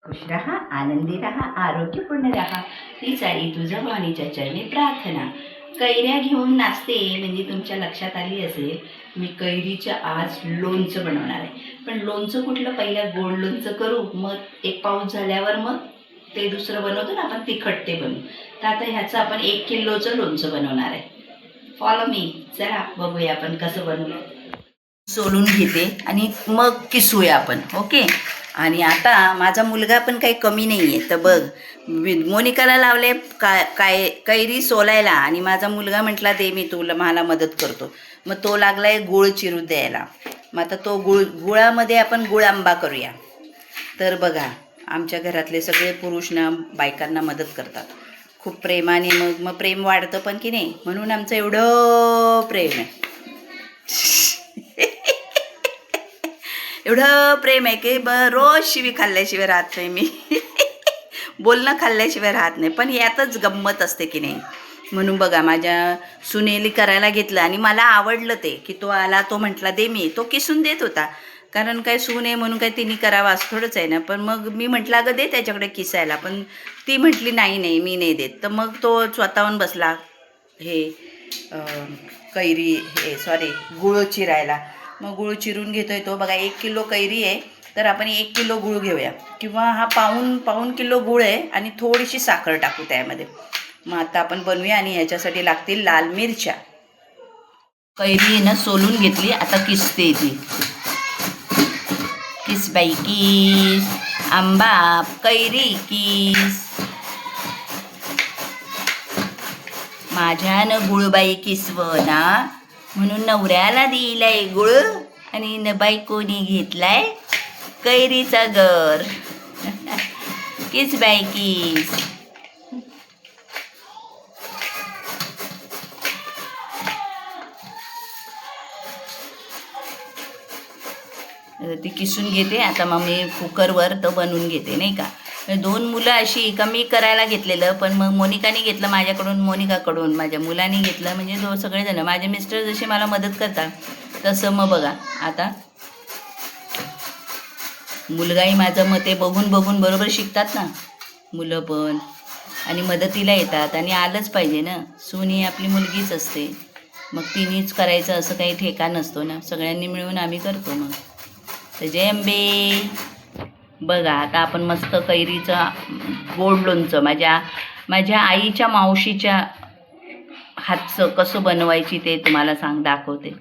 खुश रहा, आनंदी रहा, आरोग्यपूर्ण रहा, हीच आई तुळजाभवानीच्या चरणी प्रार्थना. कैऱ्या घेऊन नाचते म्हणजे तुमच्या लक्षात आली असेल, मी कैरीचं आज लोणचं बनवणार आहे. पण लोणचं कुठलं, पहिलं गोड लोणचं करू, मग एक पाऊस झाल्यावर मग ते दुसरं बनवतो ना आपण, तिखट ते बनवू. तर आता ह्याचं आपण 1 किलोचं लोणचं बनवणार आहे. फॉलो मी, चला बघूया आपण कसं बनवलं. सोलून घेते आणि मग किसूया आपण. ओके. आणि आता माझा मुलगा पण काही कमी नाही आहे. तर बघ, मोनिकाला लावले कैरी सोलायला आणि माझा मुलगा म्हटला दे मी तुला, मला मदत करतो. मग तो लागलाय गुळ चिरू द्यायला. मग आता तो गुळामध्ये आपण गुळ आंबा करूया. तर बघा, आमच्या घरातले सगळे पुरुष ना बायकांना मदत करतात खूप प्रेमाने. मग प्रेम वाढतं पण की नाही, म्हणून आमचं एवढं प्रेम आहे. एवढं प्रेम आहे की रोज शिवी खाल्ल्याशिवाय राहत नाही मी. बोलणं खाल्ल्याशिवाय राहत नाही. पण यातच गंमत असते की नाही. म्हणून बघा, माझ्या सुनेली करायला घेतलं आणि मला आवडलं ते, की तो आला, तो म्हटला दे, मी तो किसून देत होता. कारण काय सून आहे म्हणून काय तिने करावं असं थोडंच आहे ना. पण मग मी म्हटलं अगं दे त्याच्याकडे किसायला, पण ती म्हटली नाही नाही मी नाही देत. तर मग तो स्वतःहून बसला हे कैरी गुळ चिरायला. मग गुळ चिरून घेतोय तो. बघा 1 किलो कैरी आहे, तर आपण 1 किलो गुळ घेऊया, किंवा हा पाऊण किलो गुळ आहे आणि थोडीशी साखर टाकू त्यामध्ये. मग आता आपण बनवूया. आणि ह्याच्यासाठी लागतील लाल मिरच्या. कैरी ना सोलून घेतली, आता किसते ती. किस बाई किस, आंबा कैरी किस, माझ्यानं गुळबाई किसवना म्हणून नवऱ्याला दिलाय गुळ, आणि न बायकोनी घेतलाय कैरीचा गर. किस बाई किस. ती किसून घेते. आता मग मी कुकरवर तो बनवून घेते नाही का. 2 मुलं अशी का, मी करायला घेतलेलं, पण मग मोनिकाने घेतलं माझ्याकडून, मोनिकाकडून माझ्या मुलांनी घेतलं. म्हणजे सगळेजण, माझे मिस्टर जसे मला मदत करतात तसं. मग बघा, आता मुलगाही माझं मते बघून बघून बरोबर शिकतात ना मुलं पण, आणि मदतीला येतात. आणि आलंच पाहिजे ना, सून ही आपली मुलगीच असते. मग तिनेच करायचं असं काही ठेका नसतो ना, सगळ्यांनी मिळून आम्ही करतो. मग तर जय अंबे. बघा, आता आपण मस्त कैरीचं गोड लोणचं माझ्या आईच्या मावशीच्या हातचं कसं बनवायची ते तुम्हाला दाखवते.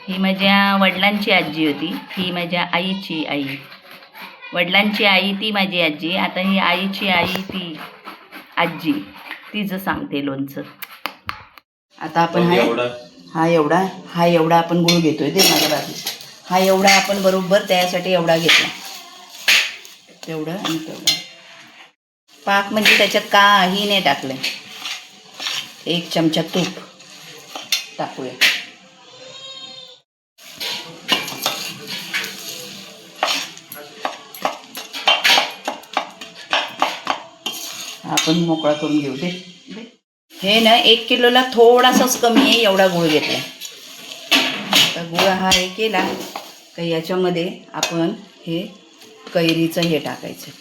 ही माझ्या वडिलांची आजी होती, ही माझ्या आईची आई. वडिलांची आई ती माझी आजी, आता ही आईची आई ती आजी, तिचं सांगते लोणचं. आता आपण हा एवढा आपण गुळ घेतोय ते माझ्या बाजू. हा एवढा आपण बरोबर त्यासाठी एवढा घेतला, तेवढं आणि तेवढं. पाक म्हणजे त्याच्यात काही नाही टाकलं. 1 चमचा तूप टाकूया. आपण मोकळा करून घेऊ दे. हे ना 1 किलोला थोडासाच कमी आहे, एवढा गुळ घेतला. तर गुळ हा हे केला का, याच्यामध्ये आपण हे कैरीचं हे टाकायचं.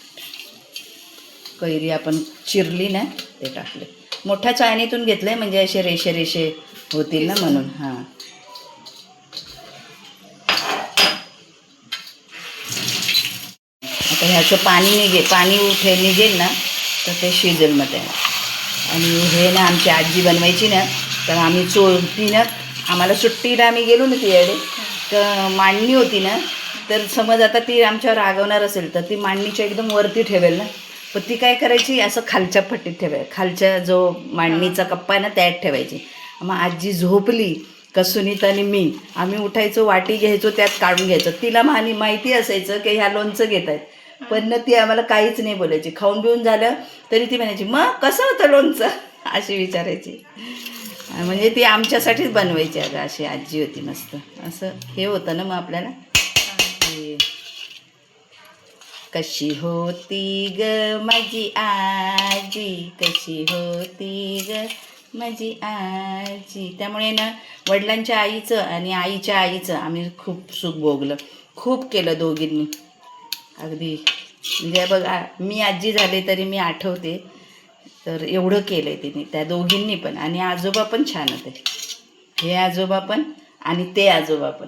कैरी आपण चिरली ना ते टाकले. मोठ्या चाळणीतून घेतलंय म्हणजे असे रेषे रेषे होतील ना म्हणून. हां, आता ह्याचं पाणी निघेल ना, तर ते शिजेल मग त्याला. आणि हे ना आमची आजी बनवायची ना, तर आम्ही चोळती ना, आम्हाला सुट्टीला आम्ही गेलो ना तिकडे, तर मांडणी होती ना, तर समज आता ती आमच्यावर रागवणार असेल तर ती मांडणीच्या एकदम वरती ठेवेल ना, पण ती काय करायची, असं खालच्या पट्टीत ठेवायची, खालच्या जो मांडणीचा कप्पा आहे ना त्यात ठेवायची. मग आजी झोपली का, सुनीता आणि मी आम्ही उठायचो, वाटी घ्यायचो, त्यात काढून घ्यायचो. तिला माहिती असायचं की ह्या लोणचं घेत आहेत, पण ती आम्हाला काहीच नाही बोलायची. खाऊन पिऊन झालं तरी ती म्हणायची मग कसं होतं लोणचं, अशी विचारायची. म्हणजे ती आमच्यासाठीच बनवायची. अगं अशी आजी होती मस्त. असं हे होतं ना मग आपल्याला. कशी होती ग माझी आजी, कशी होती ग माझी आजी. त्यामुळे ना वडिलांच्या आईचं आणि आईच्या आईचं आम्ही खूप सुख भोगलं, खूप केलं दोघींनी. अगदी म्हणजे बघा मी आजी झाले तरी मी आठवते, तर एवढं केलं आहे तिने, त्या दोघींनी पण. आणि आजोबा पण छान होते, हे आजोबा पण आणि ते आजोबा पण.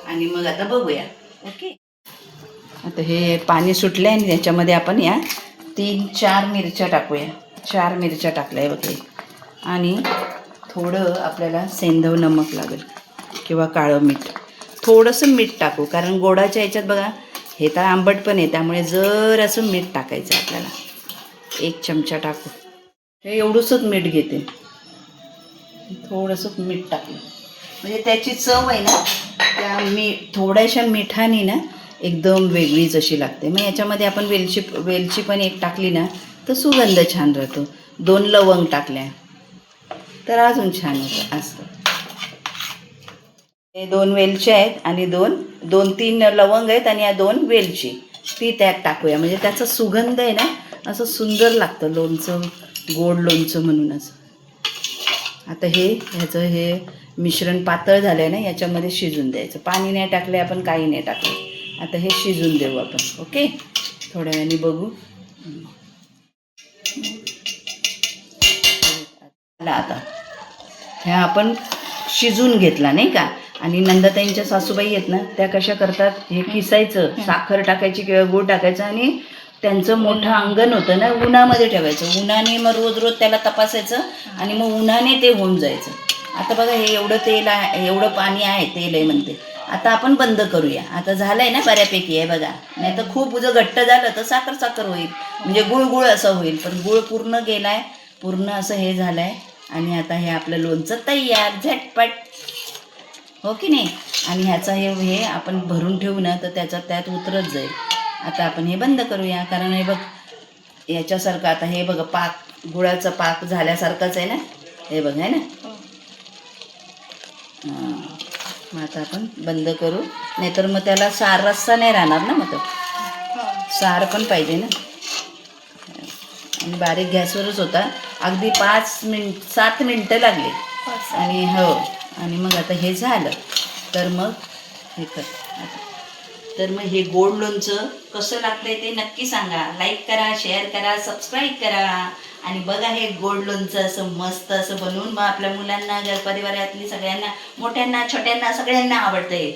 आणि मग आता बघूया. ओके, आता हे पाणी सुटलं आहे आणि त्याच्यामध्ये आपण या 3-4 मिरच्या टाकूया. 4 मिरच्या टाकल्या आहे बघे. आणि थोडं आपल्याला सेंधव नमक लागेल किंवा काळं मीठ. थोडंसं मीठ टाकू, कारण गोडाच्या ह्याच्यात बघा हे तर आंबट पण आहे, त्यामुळे जरासं मीठ टाकायचं आपल्याला. 1 चमचा टाकू. हे एवढंसंच मीठ घेते, थोडंसं मीठ टाकलं म्हणजे त्याची चव आहे ना त्या थोड्याशा मिठाने ना एकदम वेगळीच अशी लागते. मग याच्यामध्ये आपण वेलची पण 1 टाकली ना तर सुगंध छान राहतो. 2 लवंग टाकल्या तर अजून छान होतं. असं हे 2 वेलच्या आहेत आणि 2-3 लवंग आहेत आणि या 2 वेलची ती त्यात टाकूया. म्हणजे त्याचा सुगंध आहे ना असं सुंदर लागतं, लोणचं, गोड लोणचं म्हणून असं. आता ह्याचं हे मिश्रण पातळ झालं आहे ना, याच्यामध्ये शिजून द्यायचं. पाणी नाही टाकलं आपण, काही नाही टाकलं. आता हे शिजून देऊ आपण. ओके, थोड्या वेळाने बघू. आता ह्या आपण शिजून घेतला नाही का. आणि नंदाताईंच्या सासूबाई आहेत ना, त्या कशा करतात, हे किसायचं, साखर टाकायची किंवा गूळ टाकायचं आणि त्यांचं मोठं अंगण होतं ना, उन्हामध्ये ठेवायचं. उन्हाने मग रोज रोज त्याला तपासायचं आणि मग उन्हाने ते होऊन जायचं. आता बघा हे एवढं तेल आहे, एवढं पाणी आहे, तेल आहे म्हणते. आता आपण बंद करूया. आता झालंय ना बऱ्यापैकी आहे बघा. नाही तर खूप जर घट्ट झालं तर साखर होईल, म्हणजे गुळ असं होईल. पण गुळ पूर्ण गेलाय, पूर्ण असं हे झालंय. आणि आता हे आपलं लोणचं तयार, झटपट, हो की नाही. आणि ह्याचा हे आपण भरून ठेवू ना तर त्यात उतरत जाईल. आता आपण हे बंद करूया, कारण हे बघ याच्यासारखं आता हे बघा पाक, गुळाचा पाक झाल्यासारखाच आहे ना, हे बघ आहे ना. मग आता आपण बंद करू, नाहीतर मग त्याला रस्सा नाही राहणार ना, मग तो सार पण पाहिजे ना. आणि बारीक गॅसवरच होता, अगदी 7 मिनटं लागली. आणि हो, आणि मग आता हे झालं तर मग हे तर मग हे गोड लोणचं कसं लागतंय ते नक्की सांगा. लाईक करा, शेअर करा, सबस्क्राईब करा. आणि बघा हे गोड लोणचं असं मस्त असं बनवून मग आपल्या मुलांना, घरपरिवारातली सगळ्यांना, मोठ्यांना छोट्यांना सगळ्यांना आवडतंय.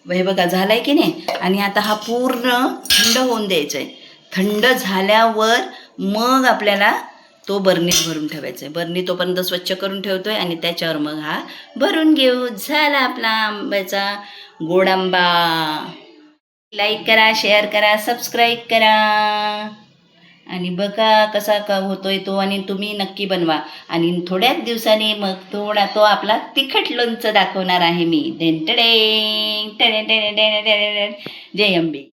हे बघा झालंय की नाही. आणि आता हा पूर्ण थंड होऊन द्यायचा आहे. थंड झाल्यावर मग आपल्याला तो बरणीत भरून ठेवायचा आहे. बरणी तोपर्यंत स्वच्छ करून ठेवतोय आणि त्याच्यावर मग हा भरून घेऊ. झाला आपला आंब्याचा गोड आंबा. लाईक करा, शेअर करा, सबस्क्राईब करा. आणि बघा कसा होतोय तो, आणि तुम्ही नक्की बनवा. आणि थोड्याच दिवसांनी मग तो आपला तिखट लोणचं दाखवणार आहे मी. जय अंबे.